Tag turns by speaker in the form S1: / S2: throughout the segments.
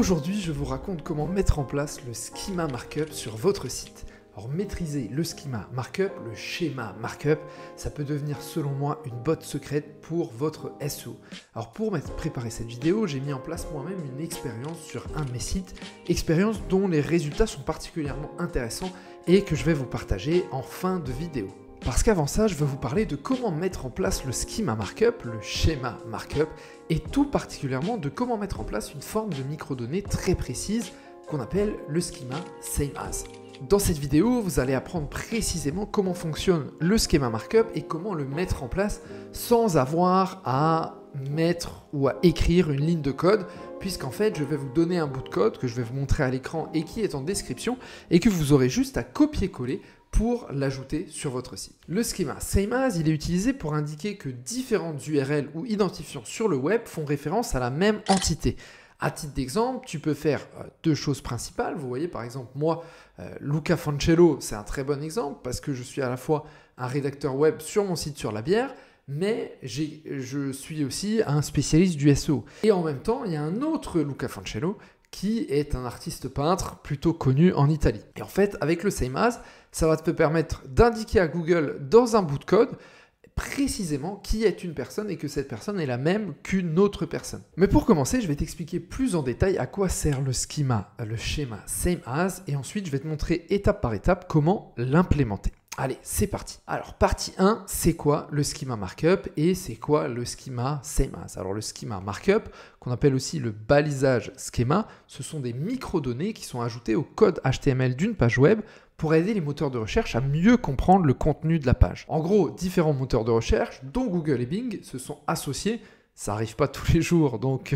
S1: Aujourd'hui, je vous raconte comment mettre en place le schema markup sur votre site. Alors maîtriser le schema markup, le schéma markup, ça peut devenir selon moi une botte secrète pour votre SEO. Alors pour préparer cette vidéo, j'ai mis en place moi-même une expérience sur un de mes sites, expérience dont les résultats sont particulièrement intéressants et que je vais vous partager en fin de vidéo. Parce qu'avant ça, je vais vous parler de comment mettre en place le schema markup, le schéma markup, et tout particulièrement de comment mettre en place une forme de microdonnées très précise qu'on appelle le schema same as. Dans cette vidéo, vous allez apprendre précisément comment fonctionne le schéma markup et comment le mettre en place sans avoir à mettre ou à écrire une ligne de code, puisqu'en fait, je vais vous donner un bout de code que je vais vous montrer à l'écran et qui est en description et que vous aurez juste à copier-coller pour l'ajouter sur votre site. Le schéma same as, il est utilisé pour indiquer que différentes URL ou identifiants sur le web font référence à la même entité. À titre d'exemple, tu peux faire deux choses principales. Vous voyez par exemple, moi, Luca Fancello, c'est un très bon exemple parce que je suis à la fois un rédacteur web sur mon site sur la bière, mais je suis aussi un spécialiste du SEO. Et en même temps, il y a un autre Luca Fancello qui est un artiste peintre plutôt connu en Italie. Et en fait, avec le same as, ça va te permettre d'indiquer à Google dans un bout de code précisément qui est une personne et que cette personne est la même qu'une autre personne. Mais pour commencer, je vais t'expliquer plus en détail à quoi sert le schéma same as et ensuite je vais te montrer étape par étape comment l'implémenter. Allez, c'est parti. Alors, partie 1, c'est quoi le schema markup et c'est quoi le schema same as? Alors, le schema markup, qu'on appelle aussi le balisage schéma, ce sont des microdonnées qui sont ajoutées au code HTML d'une page web pour aider les moteurs de recherche à mieux comprendre le contenu de la page. En gros, différents moteurs de recherche, dont Google et Bing, se sont associés. Ça n'arrive pas tous les jours, donc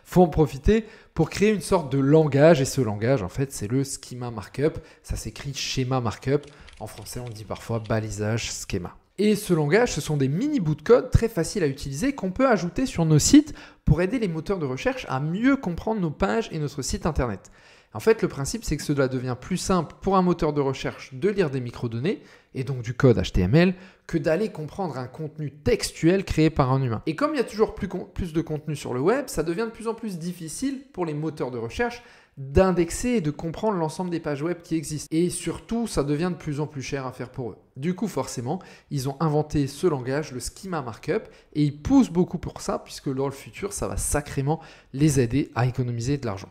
S1: faut en profiter pour créer une sorte de langage. Et ce langage, en fait, c'est le schema markup. Ça s'écrit schéma markup. En français, on dit parfois balisage schéma. Et ce langage, ce sont des mini bouts de code très faciles à utiliser qu'on peut ajouter sur nos sites pour aider les moteurs de recherche à mieux comprendre nos pages et notre site internet. En fait, le principe, c'est que cela devient plus simple pour un moteur de recherche de lire des microdonnées, et donc du code HTML, que d'aller comprendre un contenu textuel créé par un humain. Et comme il y a toujours plus de contenu sur le web, ça devient de plus en plus difficile pour les moteurs de recherche d'indexer et de comprendre l'ensemble des pages web qui existent. Et surtout, ça devient de plus en plus cher à faire pour eux. Du coup, forcément, ils ont inventé ce langage, le schema markup, et ils poussent beaucoup pour ça, puisque dans le futur, ça va sacrément les aider à économiser de l'argent.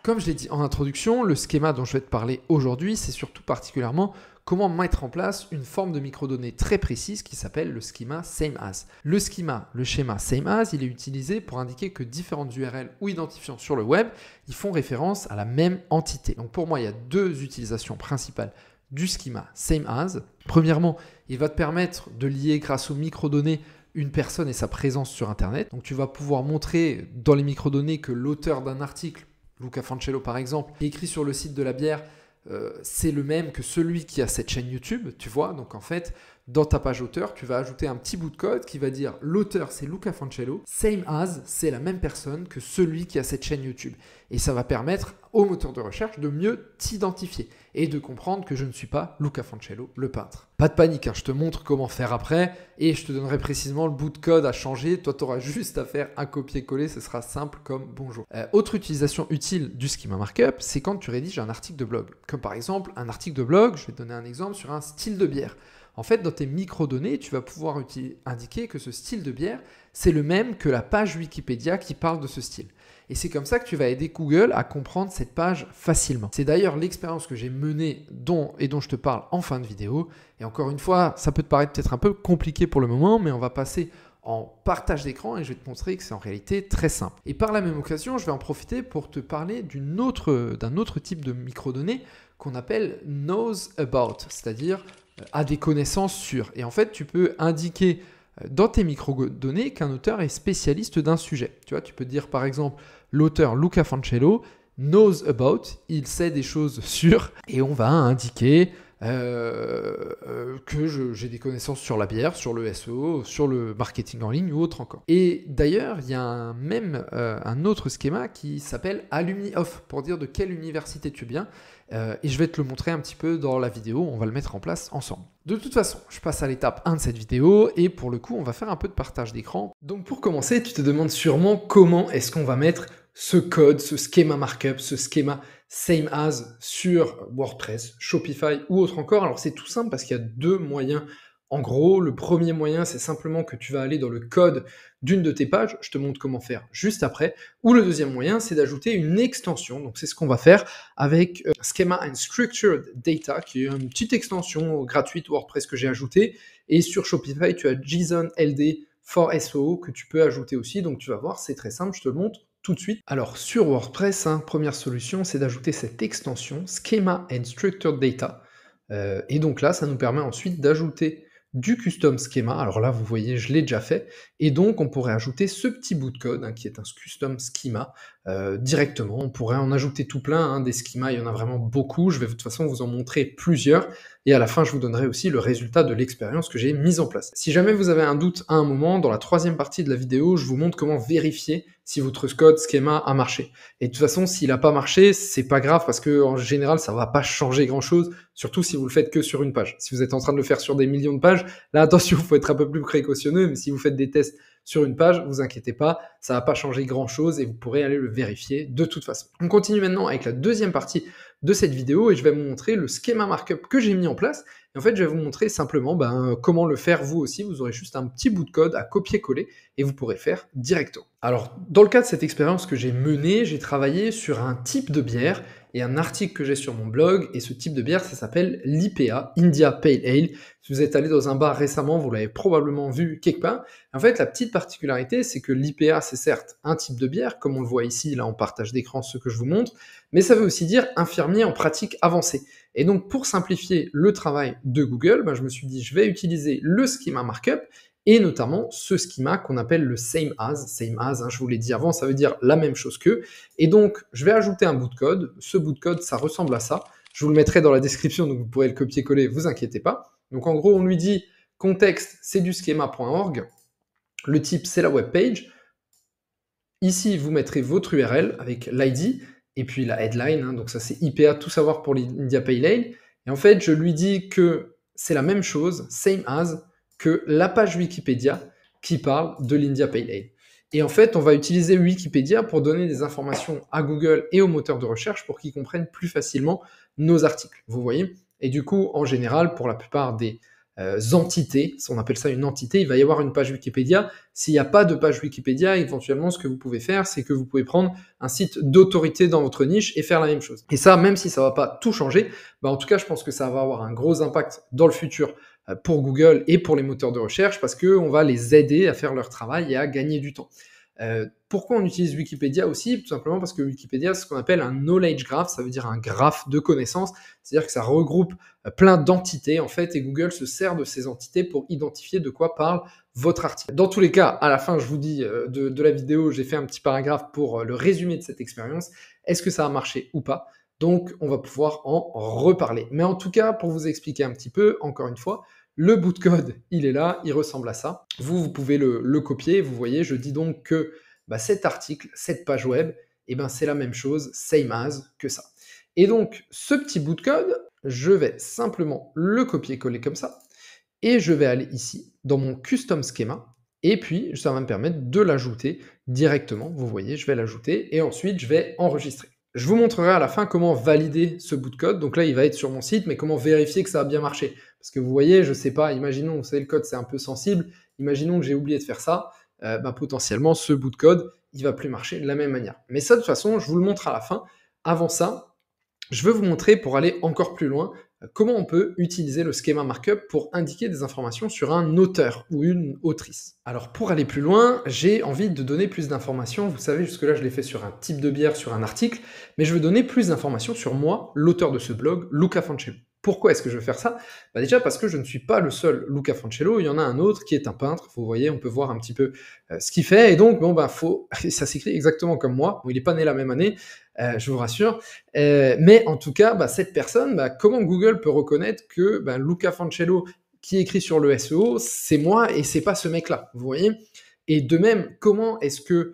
S1: Comme je l'ai dit en introduction, le schéma dont je vais te parler aujourd'hui, c'est surtout particulièrement comment mettre en place une forme de microdonnées très précise qui s'appelle le schema same as. Le schéma same as, il est utilisé pour indiquer que différentes URL ou identifiants sur le web, ils font référence à la même entité. Donc pour moi, il y a deux utilisations principales du schema same as. Premièrement, il va te permettre de lier grâce aux microdonnées une personne et sa présence sur Internet. Donc tu vas pouvoir montrer dans les microdonnées que l'auteur d'un article, Luca Fancello par exemple, qui est écrit sur le site de la bière, c'est le même que celui qui a cette chaîne YouTube, tu vois. Donc en fait, dans ta page auteur, tu vas ajouter un petit bout de code qui va dire l'auteur c'est Luca Fancello, same as, c'est la même personne que celui qui a cette chaîne YouTube. Et ça va permettre au moteur de recherche de mieux t'identifier et de comprendre que je ne suis pas Luca Fancello, le peintre. Pas de panique, hein, je te montre comment faire après et je te donnerai précisément le bout de code à changer. Toi, tu auras juste à faire un copier-coller, ce sera simple comme bonjour. Autre utilisation utile du schema markup, c'est quand tu rédiges un article de blog. Comme par exemple un article de blog, je vais te donner un exemple sur un style de bière. En fait, dans tes microdonnées, tu vas pouvoir indiquer que ce style de bière, c'est le même que la page Wikipédia qui parle de ce style. Et c'est comme ça que tu vas aider Google à comprendre cette page facilement. C'est d'ailleurs l'expérience que j'ai menée dont je te parle en fin de vidéo. Et encore une fois, ça peut te paraître peut-être un peu compliqué pour le moment, mais on va passer en partage d'écran et je vais te montrer que c'est en réalité très simple. Et par la même occasion, je vais en profiter pour te parler d'un autre type de microdonnées qu'on appelle knows about, c'est-à-dire a des connaissances sur. Et en fait, tu peux indiquer dans tes microdonnées qu'un auteur est spécialiste d'un sujet. Tu vois, tu peux dire par exemple l'auteur Luca Fancello knows about, il sait des choses sur, et on va indiquer que j'ai des connaissances sur la bière, sur le SEO, sur le marketing en ligne ou autre encore. Et d'ailleurs, il y a un autre schéma qui s'appelle Alumni of, pour dire de quelle université tu viens. Et je vais te le montrer un petit peu dans la vidéo, on va le mettre en place ensemble. De toute façon, je passe à l'étape 1 de cette vidéo et pour le coup, on va faire un peu de partage d'écran. Donc pour commencer, tu te demandes sûrement comment est-ce qu'on va mettre ce code, ce schéma markup, ce schéma same as sur WordPress, Shopify ou autre encore. Alors c'est tout simple parce qu'il y a deux moyens. En gros, le premier moyen, c'est simplement que tu vas aller dans le code d'une de tes pages. Je te montre comment faire juste après. Ou le deuxième moyen, c'est d'ajouter une extension. Donc c'est ce qu'on va faire avec Schema and Structured Data, qui est une petite extension gratuite WordPress que j'ai ajoutée. Et sur Shopify, tu as JSON LD for SEO que tu peux ajouter aussi. Donc tu vas voir, c'est très simple, je te le montre tout de suite. Alors sur WordPress, première solution, c'est d'ajouter cette extension Schema and Structured Data. Et donc là, ça nous permet ensuite d'ajouter du custom schema. Alors là, vous voyez, je l'ai déjà fait. Et donc, on pourrait ajouter ce petit bout de code, qui est un custom schema, directement. On pourrait en ajouter tout plein, des schemas, il y en a vraiment beaucoup. Je vais de toute façon vous en montrer plusieurs. Et à la fin, je vous donnerai aussi le résultat de l'expérience que j'ai mise en place. Si jamais vous avez un doute à un moment, dans la troisième partie de la vidéo, je vous montre comment vérifier si votre code schema a marché. Et de toute façon, s'il n'a pas marché, c'est pas grave parce que en général, ça va pas changer grand-chose, surtout si vous le faites que sur une page. Si vous êtes en train de le faire sur des millions de pages, là, attention, il faut être un peu plus précautionneux, mais si vous faites des tests sur une page, vous inquiétez pas, ça va pas changer grand-chose et vous pourrez aller le vérifier de toute façon. On continue maintenant avec la deuxième partie de cette vidéo et je vais vous montrer le schéma markup que j'ai mis en place. Et en fait, je vais vous montrer simplement comment le faire vous aussi. Vous aurez juste un petit bout de code à copier-coller et vous pourrez faire directement. Alors, dans le cas de cette expérience que j'ai menée, j'ai travaillé sur un type de bière et un article que j'ai sur mon blog. Et ce type de bière, ça s'appelle l'IPA, India Pale Ale. Si vous êtes allé dans un bar récemment, vous l'avez probablement vu quelque part. En fait, la petite particularité, c'est que l'IPA, c'est certes un type de bière, comme on le voit ici, là en partage d'écran, ce que je vous montre, mais ça veut aussi dire infirmier en pratique avancée. Et donc, pour simplifier le travail de Google, je me suis dit, je vais utiliser le schema markup et notamment ce schema qu'on appelle le same as. Same as, je vous l'ai dit avant, ça veut dire la même chose qu'eux. Et donc, je vais ajouter un bout de code. Ce bout de code, ça ressemble à ça. Je vous le mettrai dans la description, donc vous pourrez le copier-coller, vous inquiétez pas. Donc, en gros, on lui dit, contexte, c'est du schema.org. Le type, c'est la web page. Ici, vous mettrez votre URL avec l'ID et puis la headline. Donc ça, c'est IPA, tout savoir pour l'India Pale Ale. Et en fait, je lui dis que c'est la même chose, same as, que la page Wikipédia qui parle de l'India Pale Ale. Et en fait, on va utiliser Wikipédia pour donner des informations à Google et aux moteurs de recherche pour qu'ils comprennent plus facilement nos articles. Vous voyez ? Et du coup, en général, pour la plupart des entités, on appelle ça une entité, il va y avoir une page Wikipédia. S'il n'y a pas de page Wikipédia, éventuellement, ce que vous pouvez faire, c'est que vous pouvez prendre un site d'autorité dans votre niche et faire la même chose. Et ça, même si ça ne va pas tout changer, en tout cas, je pense que ça va avoir un gros impact dans le futur pour Google et pour les moteurs de recherche parce qu'on va les aider à faire leur travail et à gagner du temps. Pourquoi on utilise Wikipédia aussi? Tout simplement parce que Wikipédia, c'est ce qu'on appelle un knowledge graph, ça veut dire un graphe de connaissances, c'est-à-dire que ça regroupe plein d'entités en fait, et Google se sert de ces entités pour identifier de quoi parle votre article. Dans tous les cas, à la fin, je vous dis de la vidéo, j'ai fait un petit paragraphe pour le résumé de cette expérience. Est-ce que ça a marché ou pas? Donc, on va pouvoir en reparler. Mais en tout cas, pour vous expliquer un petit peu, encore une fois, le bout de code, il est là, il ressemble à ça. Vous pouvez le copier. Vous voyez, je dis donc que cet article, cette page web, c'est la même chose, same as que ça. Et donc, ce petit bout de code, je vais simplement le copier-coller comme ça. Et je vais aller ici, dans mon custom schema. Et puis, ça va me permettre de l'ajouter directement. Vous voyez, je vais l'ajouter. Et ensuite, je vais enregistrer. Je vous montrerai à la fin comment valider ce bout de code. Donc là, il va être sur mon site, mais comment vérifier que ça a bien marché. Parce que vous voyez, je ne sais pas, imaginons, vous savez, le code, c'est un peu sensible. Imaginons que j'ai oublié de faire ça. Potentiellement, ce bout de code, il ne va plus marcher de la même manière. Mais ça, de toute façon, je vous le montre à la fin. Avant ça, je veux vous montrer, pour aller encore plus loin, comment on peut utiliser le schéma markup pour indiquer des informations sur un auteur ou une autrice. Alors pour aller plus loin, j'ai envie de donner plus d'informations. Vous savez, jusque-là, je l'ai fait sur un type de bière, sur un article, mais je veux donner plus d'informations sur moi, l'auteur de ce blog, Luca Fancello. Pourquoi est-ce que je veux faire ça? Déjà parce que je ne suis pas le seul Luca Fancello, il y en a un autre qui est un peintre, vous voyez, on peut voir un petit peu ce qu'il fait, et donc, ça s'écrit exactement comme moi, il n'est pas né la même année, je vous rassure, mais en tout cas, cette personne, comment Google peut reconnaître que Luca Fancello, qui écrit sur le SEO, c'est moi et c'est pas ce mec-là, vous voyez? Et de même, comment est-ce que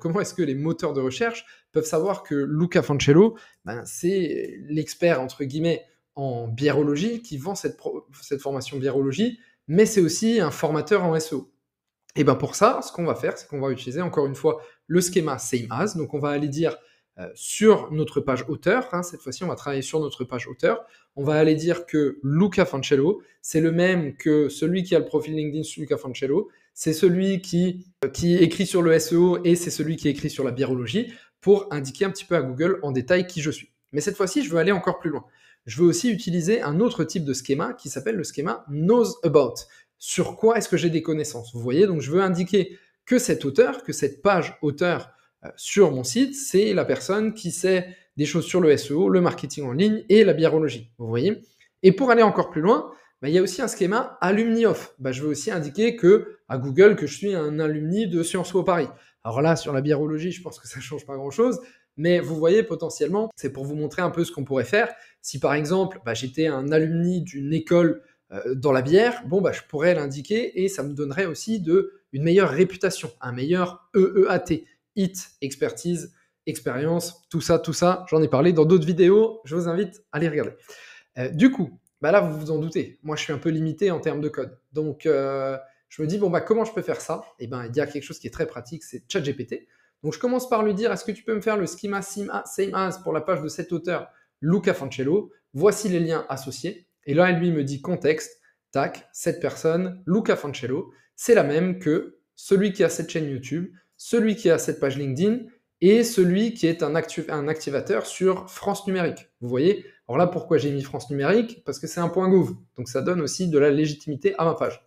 S1: comment est-ce que les moteurs de recherche peuvent savoir que Luca Fancello, c'est l'expert, entre guillemets, en biérologie, qui vend cette formation biérologie, mais c'est aussi un formateur en SEO. Et ben pour ça, ce qu'on va faire, c'est qu'on va utiliser encore une fois le schéma same as. Donc on va aller dire sur notre page auteur, hein, cette fois-ci on va travailler sur notre page auteur, on va aller dire que Luca Fancello, c'est le même que celui qui a le profil LinkedIn sur Luca Fancello, c'est celui qui écrit sur le SEO et c'est celui qui écrit sur la biologie pour indiquer un petit peu à Google en détail qui je suis. Mais cette fois-ci, je veux aller encore plus loin. Je veux aussi utiliser un autre type de schéma qui s'appelle le schéma knows about. Sur quoi est-ce que j'ai des connaissances? Vous voyez, donc je veux indiquer que cet auteur, que cette page auteur sur mon site, c'est la personne qui sait des choses sur le SEO, le marketing en ligne et la biologie. Vous voyez? Et pour aller encore plus loin, il y a aussi un schéma alumni of. Je veux aussi indiquer à Google que je suis un alumni de Sciences Po Paris. Alors là, sur la biologie, je pense que ça ne change pas grand-chose, mais vous voyez, potentiellement, c'est pour vous montrer un peu ce qu'on pourrait faire. Si par exemple, j'étais un alumni d'une école dans la bière, je pourrais l'indiquer et ça me donnerait aussi une meilleure réputation, un meilleur EEAT. Hit, expertise, expérience, tout ça, j'en ai parlé dans d'autres vidéos, je vous invite à les regarder. Du coup, là, vous vous en doutez, moi je suis un peu limité en termes de code. Donc, je me dis, comment je peux faire ça? Il y a quelque chose qui est très pratique, c'est ChatGPT. Donc, je commence par lui dire, est-ce que tu peux me faire le schema same as pour la page de cet auteur, Luca Fancello? Voici les liens associés. Et là, lui me dit contexte, tac, cette personne, Luca Fancello, c'est la même que celui qui a cette chaîne YouTube, celui qui a cette page LinkedIn et celui qui est un activateur sur France Numérique. Vous voyez? Alors là, pourquoi j'ai mis France Numérique? Parce que c'est un point .gouv, donc ça donne aussi de la légitimité à ma page.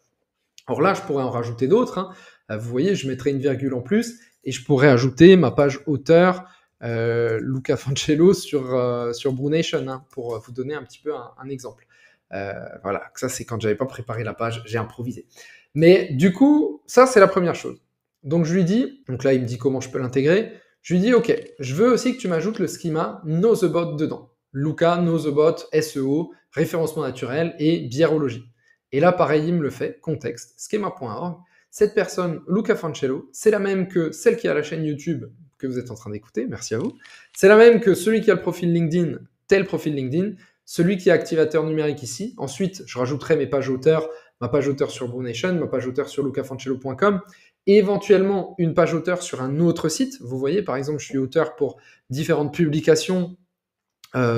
S1: Alors là, je pourrais en rajouter d'autres. Hein. Vous voyez, je mettrai une virgule en plus et je pourrais ajouter ma page auteur Luca Fancello sur Brunation, hein, pour vous donner un petit peu un exemple. Voilà, ça c'est quand j'avais pas préparé la page, j'ai improvisé. Mais du coup, ça c'est la première chose. Donc je lui dis, donc là il me dit comment je peux l'intégrer. Je lui dis, ok, je veux aussi que tu m'ajoutes le schema knows about dedans. Luca knows about SEO, référencement naturel et biérologie. Et là pareil, il me le fait, contexte, schema.org. Cette personne, Luca Fancello, c'est la même que celle qui a la chaîne YouTube que vous êtes en train d'écouter, merci à vous. C'est la même que celui qui a le profil LinkedIn, tel profil LinkedIn, celui qui est activateur numérique ici. Ensuite, je rajouterai mes pages auteurs, ma page auteur sur Brunation, ma page auteur sur lucafancello.com, et éventuellement une page auteur sur un autre site. Vous voyez, par exemple, je suis auteur pour différentes publications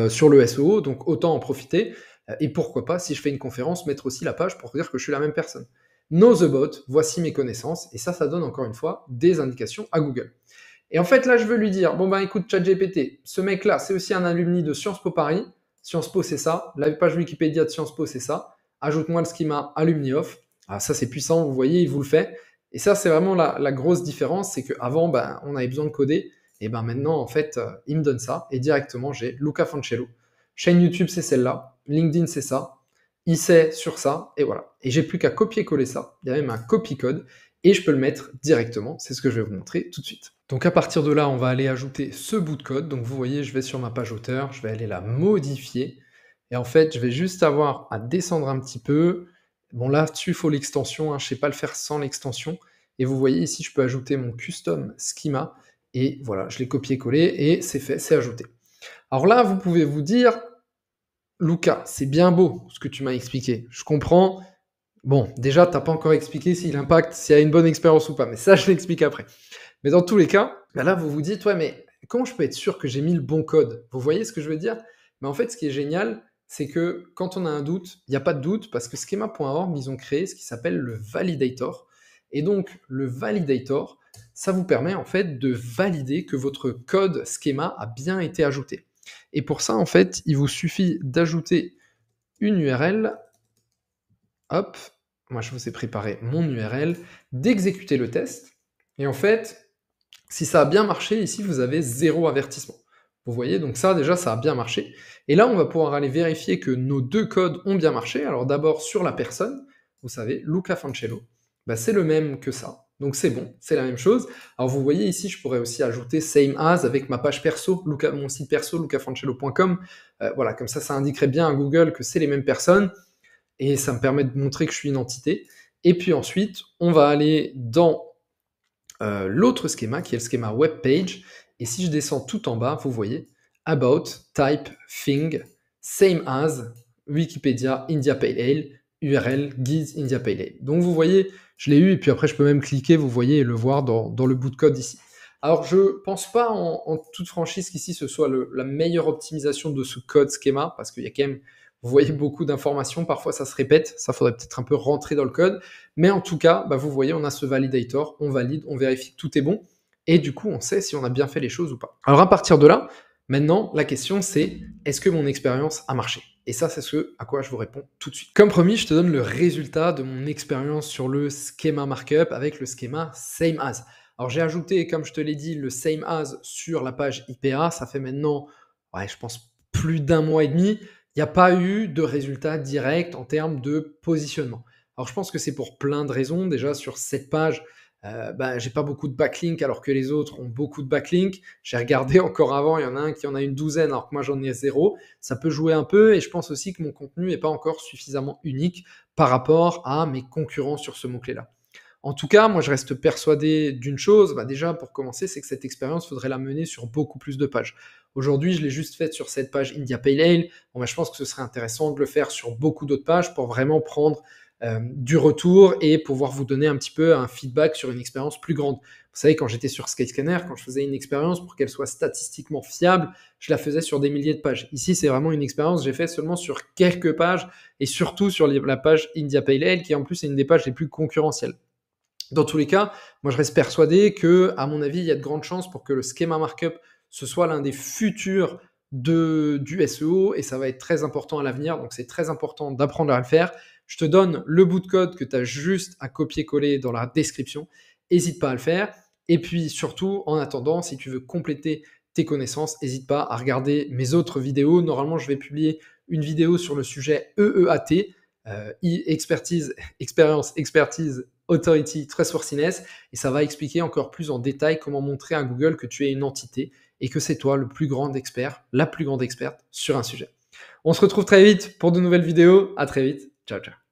S1: sur le SEO, donc autant en profiter. Et pourquoi pas, si je fais une conférence, mettre aussi la page pour dire que je suis la même personne. Know about, voici mes connaissances, et ça donne encore une fois des indications à Google. Et en fait, là, je veux lui dire, écoute, ChatGPT, ce mec-là, c'est aussi un alumni de Sciences Po Paris. Sciences Po, c'est ça. La page Wikipédia de Sciences Po, c'est ça. Ajoute-moi le schema alumni of. Ah, ça, c'est puissant, vous voyez, il vous le fait. Et ça, c'est vraiment la grosse différence, c'est qu'avant, on avait besoin de coder. Et maintenant, en fait, il me donne ça. Et directement, j'ai Luca Fancello. Chaîne YouTube, c'est celle-là. LinkedIn, c'est ça. Il sait sur ça. Et voilà. Et j'ai plus qu'à copier-coller ça. Il y a même un copy-code. Et je peux le mettre directement. C'est ce que je vais vous montrer tout de suite. Donc à partir de là, on va aller ajouter ce bout de code. Donc vous voyez, je vais sur ma page auteur, je vais aller la modifier. Et en fait, je vais juste avoir à descendre un petit peu. Bon, là-dessus, il faut l'extension. Je ne sais pas le faire sans l'extension. Et vous voyez ici, je peux ajouter mon custom schema. Et voilà, je l'ai copié-collé et c'est fait, c'est ajouté. Alors là, vous pouvez vous dire, Luca, c'est bien beau ce que tu m'as expliqué. Je comprends. Bon, déjà, tu n'as pas encore expliqué s'il impacte, s'il y a une bonne expérience ou pas. Mais ça, je l'explique après. Mais dans tous les cas, là, vous vous dites, ouais, mais comment je peux être sûr que j'ai mis le bon code? Vous voyez ce que je veux dire? Mais en fait, ce qui est génial, c'est que quand on a un doute, il n'y a pas de doute, parce que schema.org, ils ont créé ce qui s'appelle le validator. Et donc, le validator, ça vous permet en fait de valider que votre code schema a bien été ajouté. Et pour ça, en fait, il vous suffit d'ajouter une URL. Hop, moi je vous ai préparé mon URL, d'exécuter le test. Et en fait, si ça a bien marché, ici vous avez 0 avertissement. Vous voyez, donc ça déjà ça a bien marché. Et là on va pouvoir aller vérifier que nos deux codes ont bien marché. Alors d'abord sur la personne, vous savez, Luca Fancello, c'est le même que ça. Donc c'est bon, c'est la même chose. Alors vous voyez ici, je pourrais aussi ajouter same as avec ma page perso, mon site perso, lucafancello.com. Voilà, comme ça indiquerait bien à Google que c'est les mêmes personnes. Et ça me permet de montrer que je suis une entité. Et puis ensuite, on va aller dans l'autre schéma, qui est le schéma web page. Et si je descends tout en bas, vous voyez, About, Type, Thing, Same as, Wikipédia, India Pale Ale, URL Guide India Pale Ale. Donc vous voyez, je l'ai eu et puis après je peux même cliquer, vous voyez, et le voir dans le bout de code ici. Alors je pense pas en toute franchise qu'ici ce soit la meilleure optimisation de ce code schéma, parce qu'il y a quand même, vous voyez, beaucoup d'informations, parfois ça se répète, ça faudrait peut-être un peu rentrer dans le code, mais en tout cas, vous voyez, on a ce validator, on valide, on vérifie que tout est bon, et du coup on sait si on a bien fait les choses ou pas. Alors à partir de là, maintenant la question c'est, est-ce que mon expérience a marché? Et ça, c'est ce à quoi je vous réponds tout de suite. Comme promis, je te donne le résultat de mon expérience sur le schéma markup avec le schéma same as. Alors j'ai ajouté, comme je te l'ai dit, le same as sur la page IPA. Ça fait maintenant, je pense, plus d'un mois et demi. Il n'y a pas eu de résultat direct en termes de positionnement. Alors je pense que c'est pour plein de raisons. Déjà sur cette page, j'ai pas beaucoup de backlinks alors que les autres ont beaucoup de backlinks. J'ai regardé encore avant, il y en a un qui en a une douzaine alors que moi j'en ai 0. Ça peut jouer un peu et je pense aussi que mon contenu n'est pas encore suffisamment unique par rapport à mes concurrents sur ce mot-clé-là. En tout cas, moi je reste persuadé d'une chose, déjà pour commencer, c'est que cette expérience, il faudrait la mener sur beaucoup plus de pages. Aujourd'hui, je l'ai juste faite sur cette page India Pale Ale. Je pense que ce serait intéressant de le faire sur beaucoup d'autres pages pour vraiment prendre du retour et pouvoir vous donner un petit peu un feedback sur une expérience plus grande. Vous savez, quand j'étais sur Skyscanner, quand je faisais une expérience pour qu'elle soit statistiquement fiable, je la faisais sur des milliers de pages. Ici, c'est vraiment une expérience que j'ai faite seulement sur quelques pages et surtout sur la page India Pale Ale qui en plus est une des pages les plus concurrentielles. Dans tous les cas, moi je reste persuadé que, à mon avis, il y a de grandes chances pour que le schéma markup ce soit l'un des futurs du SEO et ça va être très important à l'avenir. Donc c'est très important d'apprendre à le faire. Je te donne le bout de code que tu as juste à copier-coller dans la description. N'hésite pas à le faire. Et puis surtout, en attendant, si tu veux compléter tes connaissances, n'hésite pas à regarder mes autres vidéos. Normalement, je vais publier une vidéo sur le sujet EEAT, expertise, expérience, expertise, authority, trustworthiness, et ça va expliquer encore plus en détail comment montrer à Google que tu es une entité et que c'est toi le plus grand expert, la plus grande experte sur un sujet. On se retrouve très vite pour de nouvelles vidéos. À très vite. Ciao, ciao.